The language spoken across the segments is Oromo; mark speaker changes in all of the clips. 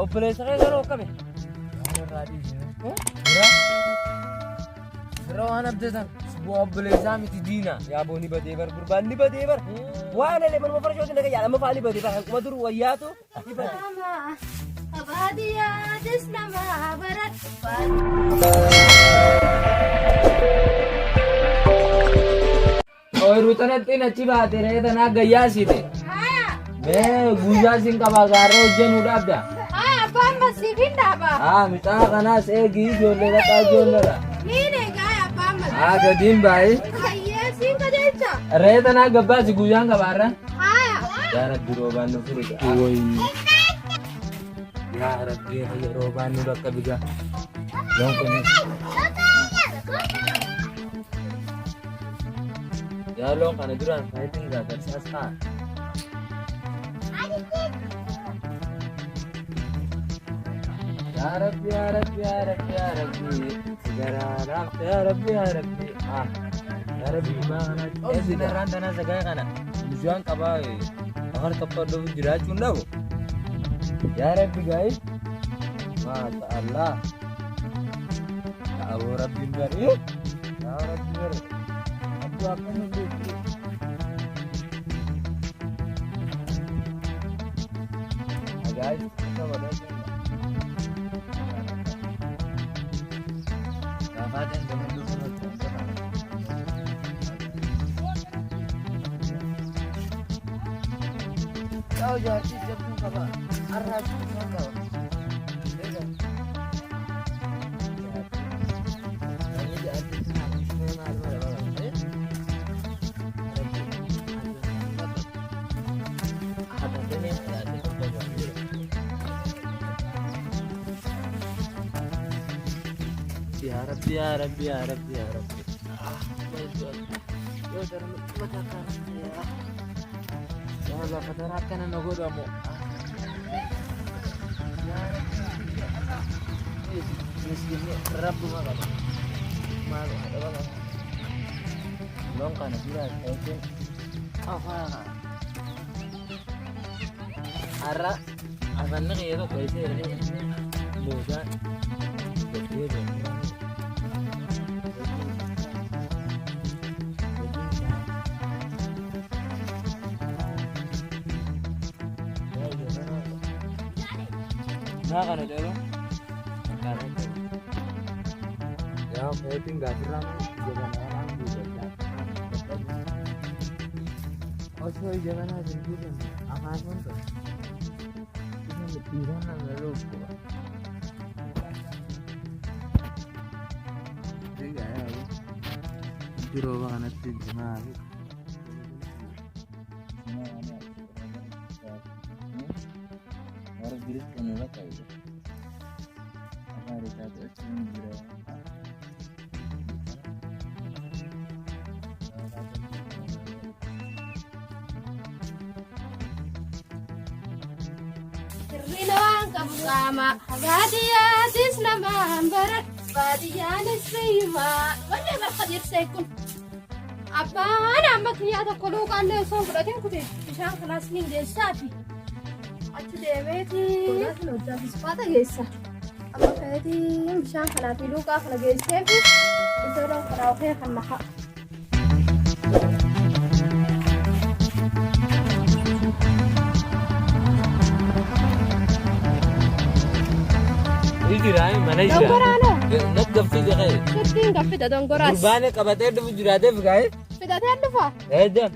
Speaker 1: obboleessa kee garuu akkami? Bira waan abdatan bu'aa obboleessaa miti diina yaaboo ni badee bar gurbaan ni badee bar waan alee manuma farshootiin dhagaa yaadama faa ni badee bar hanquma duru wayyaatu ni badee.
Speaker 2: Abadiyaatis nama baradhu.
Speaker 1: Ooyiruu tanatti nachi baate reeta tanaa gayyaa siite. Mee guyyaa siin qabaa gaarree hojjennuudhaaf daa.
Speaker 2: Abbaan masiifin dhaabaa.
Speaker 1: Mixaa kanaas eegii ijoollee dhaqaa ijoolleedha.
Speaker 2: Miine gaa'e abbaan masiifin.
Speaker 1: Gadiin baay'ee.
Speaker 2: Kayyee siin qajeelcha.
Speaker 1: Reeta tanaa gabbaasi guyyaan qabaarra.
Speaker 2: Yaa
Speaker 1: Rabbi roobaan nu fure. Yaa Rabbi roobaan nu bakka bigaa. Loon kunis. Yaa loon kana duraan faayitiin gaafarsaas ta'a. Ya Rabbi, ya Rabbi, ya Rabbi, ya Rabbi. Segera Rabbi, ya Rabbi, ya Rabbi. Ya Rabbi gimana? Sekarang tanah segala kana. Tujuan kabar. Agar tempat dulu jiraachuu ndabu. Ya Rabbi guys. Masya Allah. Ya Allah Rabbi bari. Ya Rabbi bari. Aku akan memberi. Guys, kita boleh. Kafaten dengan dulu kau jadi jatuh kabar arah semua kau. Ini jadi memang ada ini ada Ya Rabbi, ya Rabbi, ya Rabbi, ya Rabbi. Yo dalam letakkan ya. Ya Allah, katakan anak godamu. Ya Rabbi. Miskinnya Rabbi makan. Malu ada apa? Long kan jelas, itu apa? Ara, akan nak ya tu kaisa ini. Muda. Betul. Nah kan ada lo, karena ya saya tinggal terang jangan orang juga. Oh sorry jangan ada juga, aman pun tu. Ini lebih mana lalu kok. Tiga ya, juru banget sih gimana? Harus diri sendiri kayak apa kita tuh sendiri
Speaker 2: Terbilang kamu Abadiyaatis nama barat. Abadiyaanis rima. Mana berkadir sekun. Apa nama kelihatan kalau kalian so berarti aku deh bisa kelas nih desa sih. Achi deemeti kunas nuti bispaata geessa amma feetii bishaan kanaa fi luuqaa kana geessee fi ijoolleen karaa ofii kan maha.
Speaker 1: Ini rai mana ini?
Speaker 2: Dongorano.
Speaker 1: Nak gaffii jagai.
Speaker 2: Sittiin gaffida dongoraas.
Speaker 1: Gurbaan qabatee dhufu jiraatee figaa'e.
Speaker 2: Fidatee dhufa.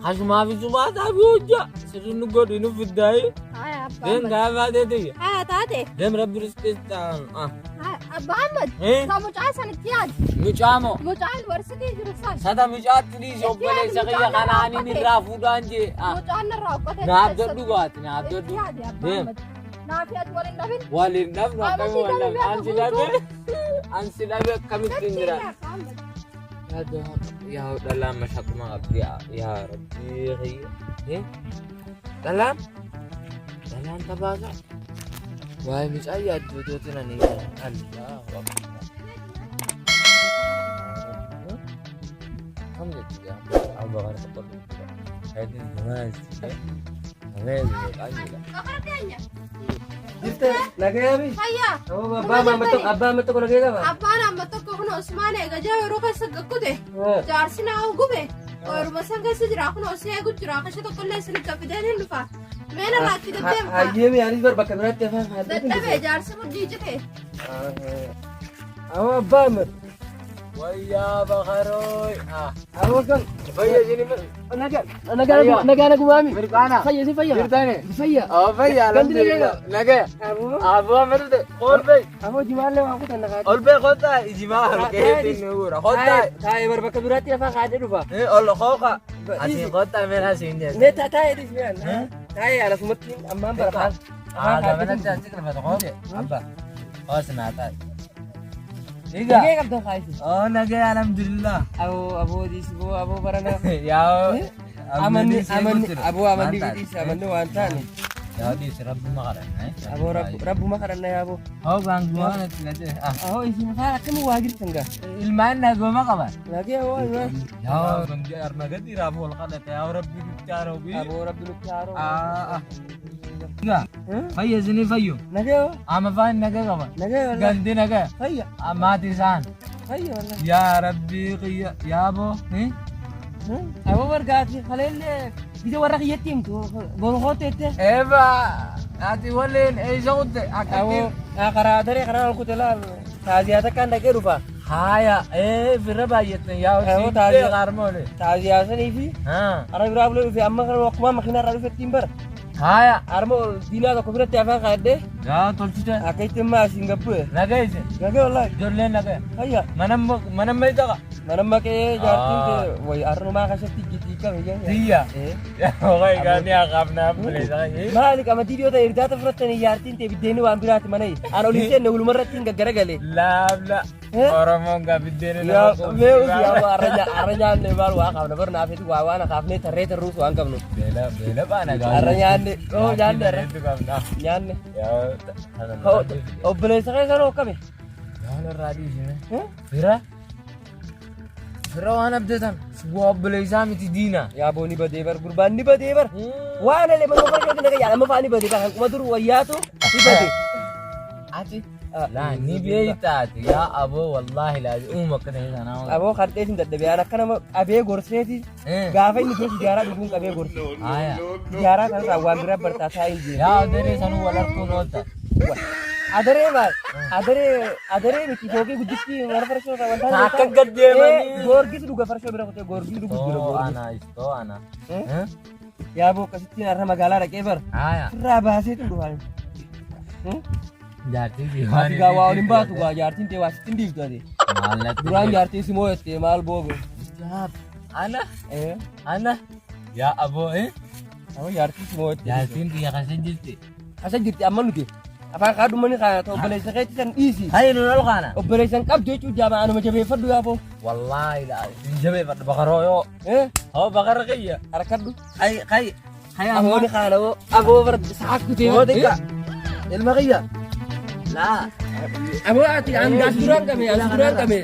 Speaker 1: Hasumaa fi sumaa taafi hojja. Sirriin godhu inni fiddaa'e.
Speaker 2: Haya
Speaker 1: Den
Speaker 2: abbaan.
Speaker 1: gaafa taatee.
Speaker 2: Haya taate.
Speaker 1: Dem rabbi riskis ta'an.
Speaker 2: Haya abbaan mad. Ka mucaa sanitti yaad.
Speaker 1: Mucaamo.
Speaker 2: Mucaan warsitii jiru san.
Speaker 1: Sata mucaatti dhiisi obboleessa kiyya kanaaniin irraa fuudhaan jee.
Speaker 2: Mucaan irraa uffate.
Speaker 1: Naaf dadhu gaati naaf dadhu.
Speaker 2: Yaadi abbaan mad. Naaf yaad waliin dhabin.
Speaker 1: Waliin dhabnu akkami waliin ansi dhabe akkamittiin jira. Yaa dhalaan mashaquma qabdi yaa rabbi. Dhalaan tabaasa. Waa'ee mucaa yaaddootootiin ani Allah. Kam jechuudha. Abba kana tokkollee jira. Haydin gamaas jira. Ameen jedha.
Speaker 2: Kakara keenya.
Speaker 1: Jirte nagayami.
Speaker 2: Hayya.
Speaker 1: Abbaa amma tokko nagaya qaba.
Speaker 2: Abbaan amma tokko kun Usmaan eegajaa yeroo keessa gakkute. Jaarsi naa gube. Orma san keessa jira kun osoo eegu jira kasha tokko illee isinitti fideen hin dhufa. Meena raatti deddeemta.
Speaker 1: Hayyemi anis bar bakka biraatti afaan haadha.
Speaker 2: Dadhabee jaarsi mudhii jite.
Speaker 1: Awo abbaa amma.
Speaker 3: Wayyaa bakaroy.
Speaker 1: Awo kan.
Speaker 3: Fayya sini
Speaker 1: nagaa gumaami.
Speaker 3: Mirqaana.
Speaker 1: Fayya si fayya.
Speaker 3: Jirtani.
Speaker 1: Fayya.
Speaker 3: Oh fayya alhamdulillah. Nagaya. Abu amirte. Olbey.
Speaker 1: Awo jimaalle waa kutan nagaa.
Speaker 3: Olbey khota ijmaa halkeetin nuura. Khota.
Speaker 1: Taa'ee bar bakka biraatti afaan haadha dhufa.
Speaker 3: Ol khoqa. Ati khota mera sinje.
Speaker 1: Ne taa'ee dismiyan. Taa'ee ala sumatti ammaan bara afaan.
Speaker 3: Gamana tanti kana khoge. Abba. Osna ta.
Speaker 1: Nagaya qabda kaayisi.
Speaker 3: Oh nagaya alhamdulillah.
Speaker 1: Awo disbo awo barana.
Speaker 3: Yaa
Speaker 1: amanni amanni waan taane.
Speaker 3: Yaa dis rabbi maqaran.
Speaker 1: Awo rabbu maqaran ya awo.
Speaker 3: Oh gangguan tilate.
Speaker 1: Awo isin fara kamu wajir tengga.
Speaker 3: Ilmaan nagoma qaban.
Speaker 1: Lagi awo ilman.
Speaker 3: Yaa gamja arna gadi rabul qalat ya rabbi bicharo bi.
Speaker 1: Awo rabbi nukyaro.
Speaker 3: Enggak. Fayya sini fayyo.
Speaker 1: Nagaya.
Speaker 3: Ama fan naga qaban.
Speaker 1: Nagaya wala.
Speaker 3: Ganti naga.
Speaker 1: Fayya.
Speaker 3: Amati san.
Speaker 1: Fayya wala.
Speaker 3: Ya rabbi qiya ya bo.
Speaker 1: Awo wargaati khalele bisa warra yatim tu bol khotete.
Speaker 3: Eba. Ati walin eizawde
Speaker 1: Awo
Speaker 3: akatir.
Speaker 1: akara dare kana ku telal taziata kan dake rupa.
Speaker 3: Haya firra bayetna ya
Speaker 1: Awo
Speaker 3: usi
Speaker 1: taziya.
Speaker 3: qarmole.
Speaker 1: Taziata ni fi.
Speaker 3: Ha.
Speaker 1: Ara birablo fi amma kan wakma makina ralu fi timbar.
Speaker 3: Haya.
Speaker 1: Armo dina ko birate afan kade.
Speaker 3: Ya tolchita.
Speaker 1: Akaite ma singapore.
Speaker 3: Naga ise.
Speaker 1: Gaga wallahi.
Speaker 3: Jolle naga.
Speaker 1: Hayya.
Speaker 3: Manam mai daga.
Speaker 1: Manamma ke jartin ke way arno ma kasati giti kam ya.
Speaker 3: Iya. Ya okai gani akapna bele daga.
Speaker 1: Malik ama video ta irdata furatan jartin te bideni wan birate manai. Ano lise ne ulmaratin gagara gale.
Speaker 3: Labla. Oromo enggak bidene
Speaker 1: Ya meu ya aranya ne baru akap na berna fitu wa wana kapne terre terus wan kamno.
Speaker 3: Bela pa naga.
Speaker 1: Aranya ne oh jande
Speaker 3: Itu kamna.
Speaker 1: nyanne.
Speaker 3: Ya.
Speaker 1: Oh bele sakay karo kami.
Speaker 3: Ya radi sini. Fira wana abdetan. Sebuah beleza miti dina.
Speaker 1: Ya boni badebar kurban ni badebar. Wana le mano farko ne ya ma fani badebar kuma dur wayatu ni bade.
Speaker 3: Ati. La ni biye itaati ya abo wallahi la umma kana hina na.
Speaker 1: Abo kharte tin dadde biara kana abe gorseti gafa ni ke sigara dugun abe gorse.
Speaker 3: Aya.
Speaker 1: Sigara kana sa wan bira barta sa inje.
Speaker 3: Ya dere sanu walar kunota.
Speaker 1: Adare ni kifoki gudiski war farko ka wanta.
Speaker 3: Takkan gadde mani.
Speaker 1: Gorgi tu duga farko bira ko gorgi dugu bira
Speaker 3: Oh
Speaker 1: gorgi.
Speaker 3: ana isto ana.
Speaker 1: Ya bo kasitin arha magala ra kebar.
Speaker 3: Aya.
Speaker 1: Ra bahase tu duhan.
Speaker 3: Jadi
Speaker 1: Ati gawa olim batu ga jartin te wasitin di tadi.
Speaker 3: Malat.
Speaker 1: Duran jartin simo este mal bobo.
Speaker 3: Jab. Ana.
Speaker 1: Eh,
Speaker 3: Ana. Ya abo
Speaker 1: abo jartin simo este.
Speaker 3: Yasin dia kasih jisti.
Speaker 1: Asa jirti amman nuke. Apa kadu mani ka to operation kay tan easy.
Speaker 3: Hai nunal kana.
Speaker 1: Operation kap jechu jama anu majabe fadu ya bo.
Speaker 3: Wallahi la. Jabe pada bakaroyo. Oh bakar kaya.
Speaker 1: Arakadu.
Speaker 3: Kai.
Speaker 1: Abo ni kana bo. Abo ber sakku te.
Speaker 3: Oh deka. Ilma kaya. La.
Speaker 1: Abo ati ang gasuran kami.